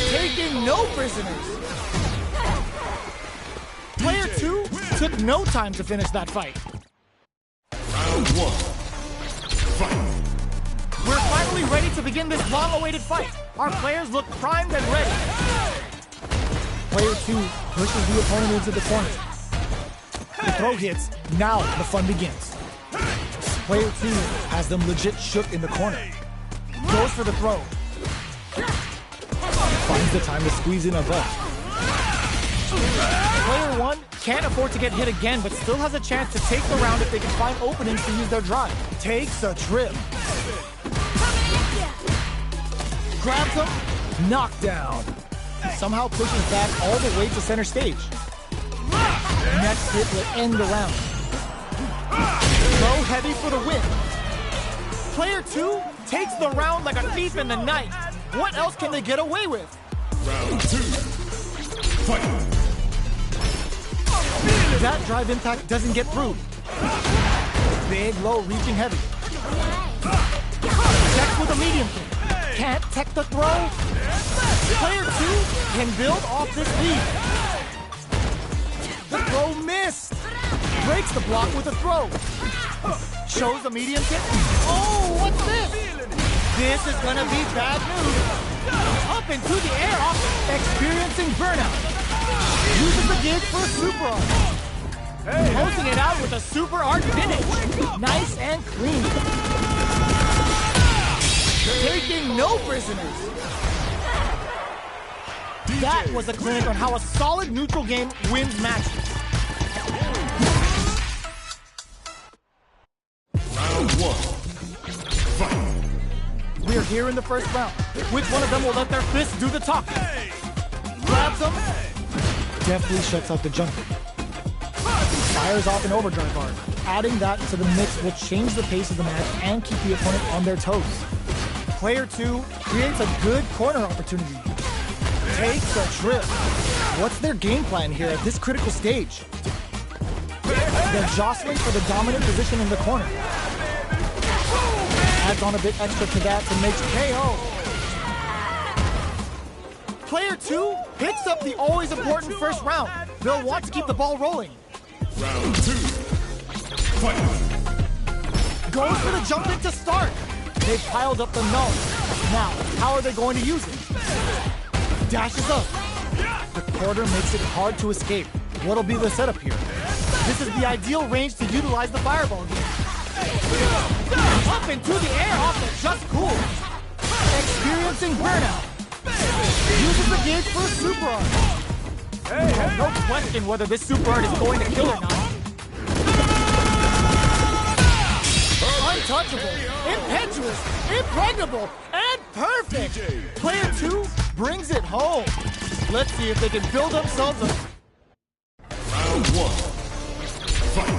Taking no prisoners. Player 2 took no time to finish that fight. Round 1. Fight! We're finally ready to begin this long-awaited fight. Our players look primed and ready. Player 2 pushes the opponent into the corner. The throw hits. Now the fun begins. Player 2 has them legit shook in the corner. Goes for the throw. Finds the time to squeeze in a butt. Player 1 can't afford to get hit again, but still has a chance to take the round if they can find openings to use their drive. Takes a trip. Grabs him. Knockdown. Somehow pushes back all the way to center stage. Next hit will end the round. Low heavy for the win. Player 2 takes the round like a thief in the night. What else can they get away with? Round 2. Fight. That drive impact doesn't get through. Big, low, reaching heavy. Checks with a medium kick. Can't tech the throw. Player 2 can build off this lead. The throw missed. Breaks the block with a throw. Shows a medium kick. Oh, what's this? This is gonna be bad news. Up into the air, experiencing burnout. Uses the gauge for a super art. Closing it out with a super art finish. Nice and clean. Taking no prisoners. That was a clinic on how a solid neutral game wins matches. Round 1. Fight. We are here in the first round. Which one of them will let their fists do the talking? Grabs him. Deftly shuts out the jumper. Fires off an overdrive guard. Adding that to the mix will change the pace of the match and keep the opponent on their toes. Player 2 creates a good corner opportunity. Takes a trip. What's their game plan here at this critical stage? They're jostling for the dominant position in the corner. Adds on a bit extra to that to make KO. Player 2 picks up the always important first round. They'll want to keep the ball rolling. Round 2. Fight. Goes for the jump in to start. They've piled up the knowledge. Now, how are they going to use it? Dashes up. The quarter makes it hard to escape. What'll be the setup here? This is the ideal range to utilize the fireball game. Up into the air off the just cool. Experiencing burnout. Uses the gauge for a super art. No question whether this super art is going to kill or not. Untouchable, impetuous, impregnable, and perfect! Player 2 brings it home. Let's see if they can build themselves a... Round 1. Fight.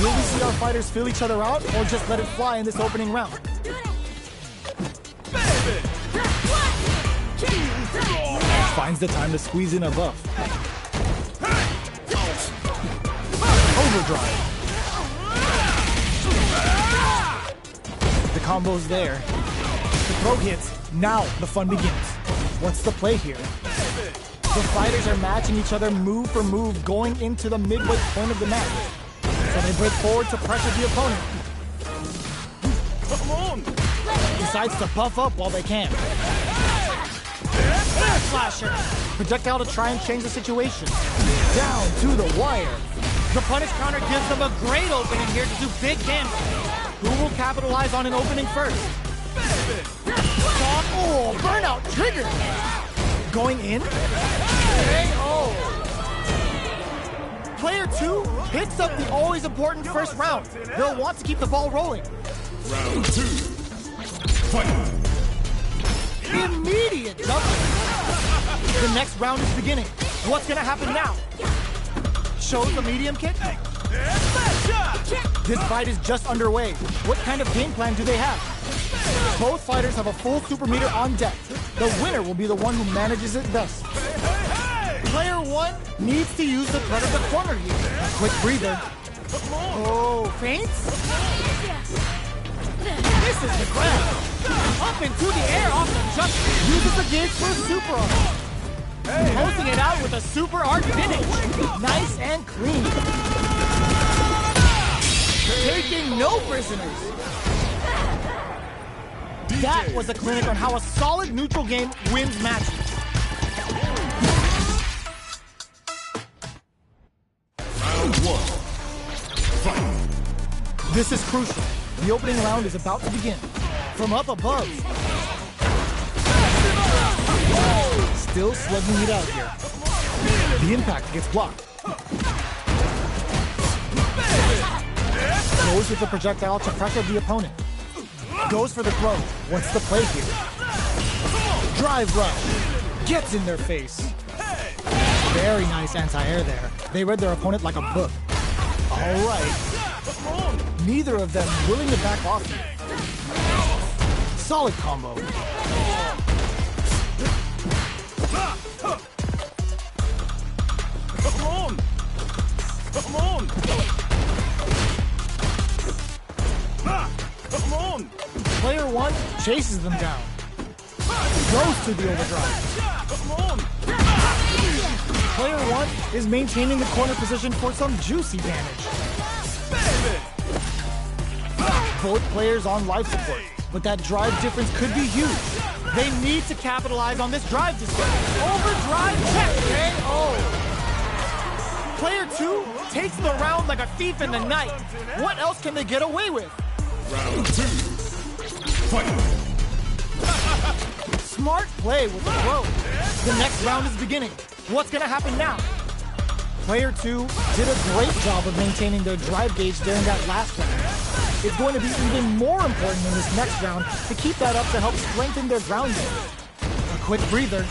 Will we see our fighters feel each other out, or just let it fly in this opening round? Finds the time to squeeze in a buff. Overdrive. The combo's there. The throw hits. Now the fun begins. What's the play here? The fighters are matching each other move for move going into the midway point of the match. So they break forward to pressure the opponent. Come on. Decides to buff up while they can. Air slasher! Projectile to try and change the situation. Down to the wire. The punish counter gives them a great opening here to do big damage. Who will capitalize on an opening first? Oh, burnout trigger! Going in? KO! Player 2 picks up the always important first round. They'll want to keep the ball rolling. Round 2. Fight. Immediate jumping. The next round is beginning. What's gonna happen now? Shows the medium kick. This fight is just underway. What kind of game plan do they have? Both fighters have a full super meter on deck. The winner will be the one who manages it best. Player 1 needs to use the threat of the corner here. A quick breather. Oh, feints? This is the grab. Up into the air off the jump. Uses the gauge for a super art. Closing it out with a super art finish. Nice and clean. Taking no prisoners. That was a clinic on how a solid neutral game wins matches. Round 1. Fight. This is crucial. The opening round is about to begin. From up above. Still slugging it out here. The impact gets blocked. Goes with the projectile to pressure the opponent. Goes for the throw. What's the play here? Drive rush. Gets in their face. Very nice anti-air there. They read their opponent like a book. All right. Neither of them willing to back off here. Solid combo. Come on! Come on! Come on! Player 1 chases them down. Goes to the overdrive. Come on! Player 1 is maintaining the corner position for some juicy damage. Both players on life support, but that drive difference could be huge. They need to capitalize on this drive display. Overdrive check, KO! Player 2 takes the round like a thief in the night. What else can they get away with? Round 2. Fight! Smart play with the throw. The next round is beginning. What's gonna happen now? Player 2 did a great job of maintaining their drive gauge during that last round. It's going to be even more important in this next round to keep that up to help strengthen their ground game. A quick breather.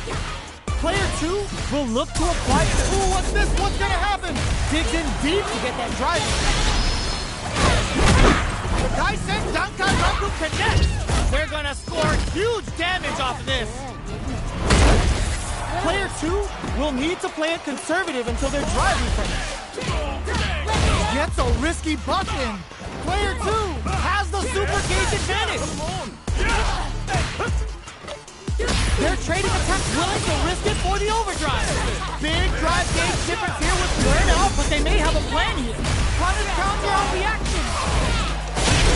Player 2 will look to apply. Ooh, what's this? What's gonna happen? Digs in deep to get that drive. The Kaisen Dankazaku connects. They're gonna score huge damage off of this. Player 2 will need to play it conservative until their drive refresh. Gets a risky buck in. Player 2 has the super gauge advantage. They're trading attempts willing to risk it for the overdrive. Big drive gauge difference here with burn out, but they may have a plan here. Punish counter on reaction.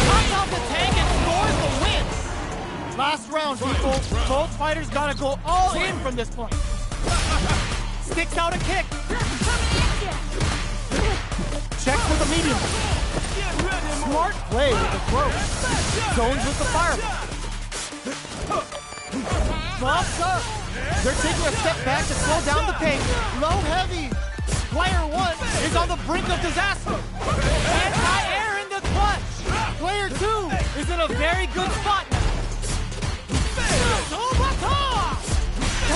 Cuts off the tank and scores the win. Last round, people. Both fighters gotta go all in from this point. Sticks out a kick. Check for the medium. Smart play with the throw. Zones with the fireball. Bumps up. They're taking a step back to slow down the pace. Low heavy. Player 1 is on the brink of disaster. Anti-air in the clutch. Player 2 is in a very good spot now.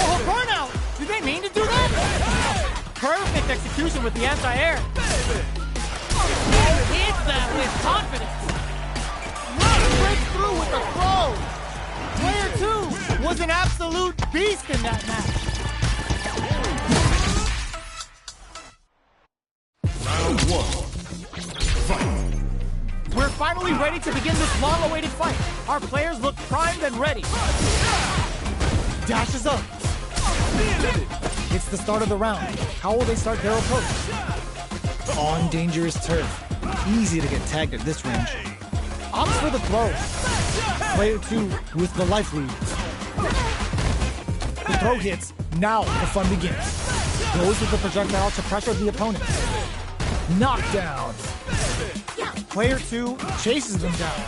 Oh, burnout! Did they mean to do that? Perfect execution with the anti-air. Hits that with confidence. Breaks through with the throw. Player 2 was an absolute beast in that match. Round 1. Fight! We're finally ready to begin this long-awaited fight. Our players look primed and ready. Dashes up. It's the start of the round. How will they start their approach? On dangerous turf. Easy to get tagged at this range. Opts for the throw. Player 2 with the life lead. The throw hits. Now the fun begins. Goes with the projectile to pressure the opponent. Knockdown. Player 2 chases them down.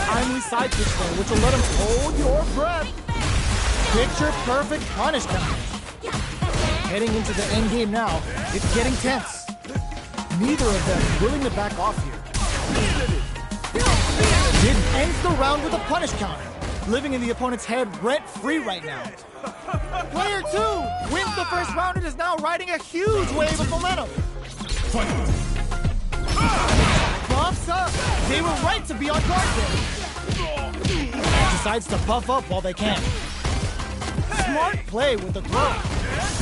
Timely side kick there, which will let him hold your breath. Picture perfect punish counter. Heading into the end game now, it's getting tense. Neither of them willing to back off here. Jid ends the round with a punish counter, living in the opponent's head rent-free right now. Player 2 wins the first round and is now riding a huge wave of momentum. Bumps up. They were right to be on guard there. Decides to puff up while they can. Smart play with the throw.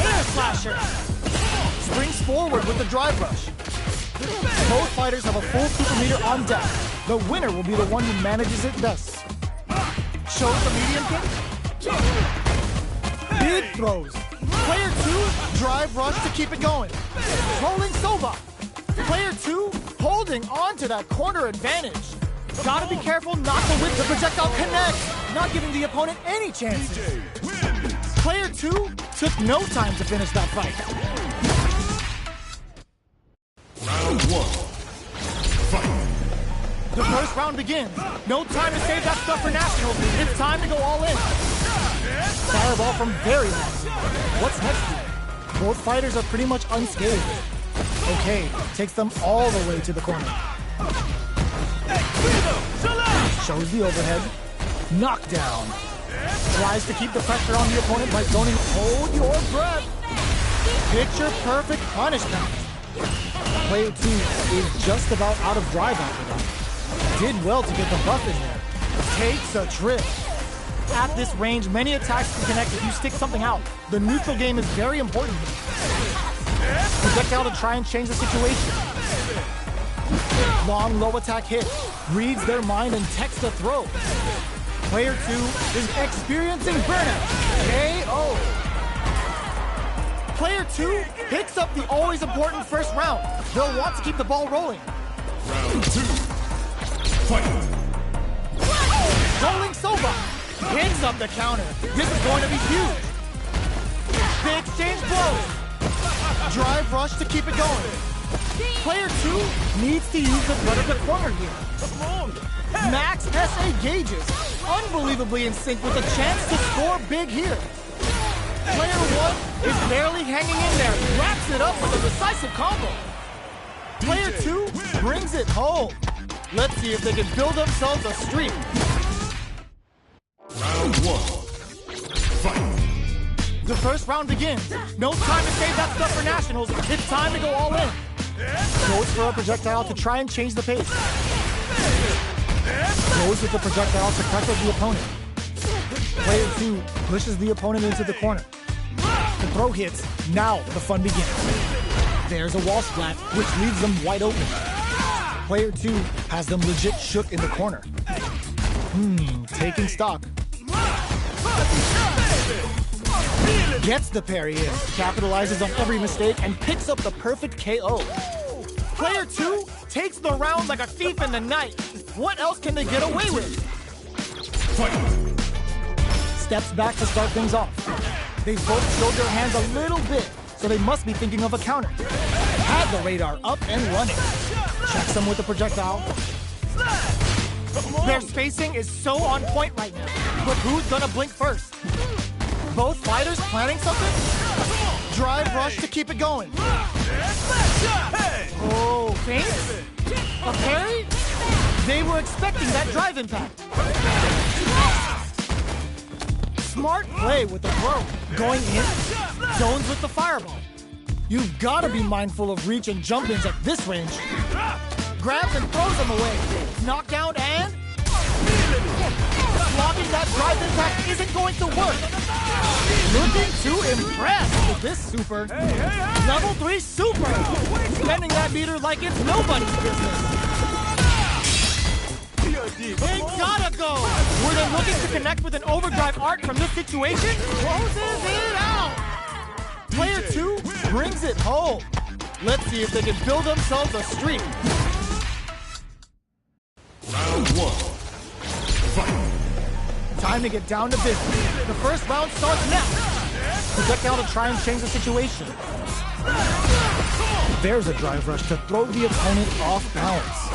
Air slasher. Springs forward with the drive rush. Both fighters have a full super meter on deck. The winner will be the one who manages it best. Shows the medium kick. Big throws. Player 2, drive rush to keep it going. Rolling Soba. Player 2, holding on to that corner advantage. Gotta be careful not to whip the projectile connect. Not giving the opponent any chances. Player 2 took no time to finish that fight. Round 1. Fight! The first round begins. No time to save that stuff for nationals. It's time to go all in. Fireball from very long. What's next here? Both fighters are pretty much unscathed. Okay, takes them all the way to the corner. Shows the overhead. Knockdown. Tries to keep the pressure on the opponent by zoning. Hold your breath. Picture perfect punishment. Player 2 is just about out of drive after that. Did well to get the buff in there. Takes a trip. At this range, many attacks can connect if you stick something out. The neutral game is very important. Projectile to try and change the situation. Long low attack hit. Reads their mind and techs the throw. Player 2 is experiencing burnout. KO. Player 2 picks up the always important first round. They'll want to keep the ball rolling. Round 2. Fight. Rolling Soba. Picks up the counter. This is going to be huge. They exchange blows. Drive rush to keep it going. Player 2 needs to use the threat of the corner here. Max SA gauges. Unbelievably in sync with a chance to score big here. Player 1 is barely hanging in there. Wraps it up with a decisive combo. Player 2 brings it home. Let's see if they can build themselves a streak. Round 1. Fight. The first round begins. No time to save that stuff for nationals. It's time to go all in. Goes for a projectile to try and change the pace. Goes with the projectile to pressure the opponent. Player 2 pushes the opponent into the corner. The throw hits. Now the fun begins. There's a wall splat, which leaves them wide open. Player 2 has them legit shook in the corner. Taking stock. Gets the parry in, capitalizes on every mistake, and picks up the perfect KO. Player 2 takes the round like a thief in the night. What else can they get away with? Fight. Steps back to start things off. They both showed their hands a little bit, so they must be thinking of a counter. Had the radar up and running. Checks them with the projectile. Their spacing is so on point right now, but who's gonna blink first? Both fighters planning something? Drive rush to keep it going. Oh, feint? A parry? They were expecting that drive impact. Smart play with the throw. Going in, zones with the fireball. You've got to be mindful of reach and jump-ins at this range. Grabs and throws them away. Knockdown and... blocking that drive impact isn't going to work. Looking to impress with this super. Level 3 super. Spending that meter like it's nobody's business. They gotta go. Were they looking to connect with an overdrive art from this situation? Closes it out. Player 2 brings it home. Let's see if they can build themselves a streak. Round 1. Fight. Time to get down to business. The first round starts now. Projectile to try and change the situation. There's a drive rush to throw the opponent off balance.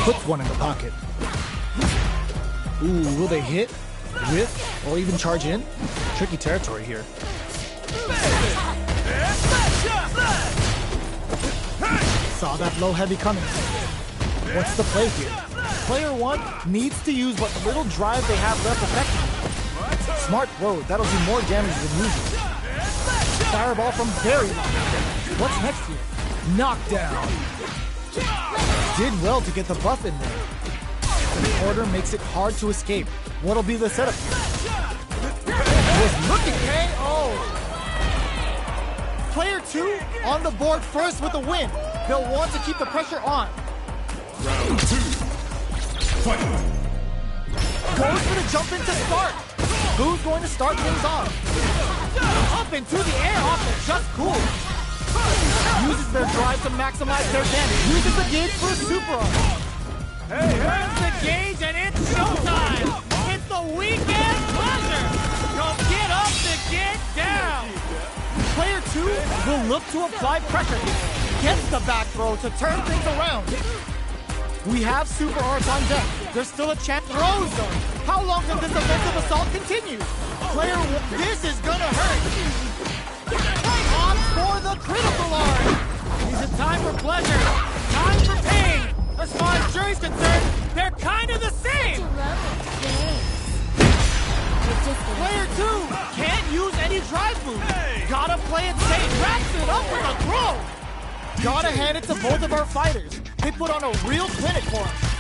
Puts one in the pocket. Ooh, will they hit, whiff, or even charge in? Tricky territory here. Saw that low heavy coming. What's the play here? Player 1 needs to use what little drive they have left effectively. Smart throw, that'll do more damage than usual. Fireball from very long. What's next here? Knockdown. Did well to get the buff in there. The order makes it hard to escape. What'll be the setup here? Was looking KO. Player 2 on the board first with a win. They'll want to keep the pressure on. Round 2. Fight. Goes for the jump in to start. Who's going to start things off? Up into the air off the just cool. Uses their drive to maximize their damage. Uses the gauge for a super art. Turns the gauge and it's showtime. It's the weekend pleasure. Don't get up to get down. Player 2 will look to apply pressure. Gets the back throw to turn things around. We have super arts on deck. There's still a chance. Throws them. How long can this offensive assault continue? Player 1, this is gonna hurt. Opts for the critical art. Is it time for pleasure? Time for pain. As far as jury's concerned, they're kind of Player 2 can't use any drive move. Gotta play it safe. Wraps it up with a throw. Gotta hand it to both of our fighters. They put on a real clinic for us.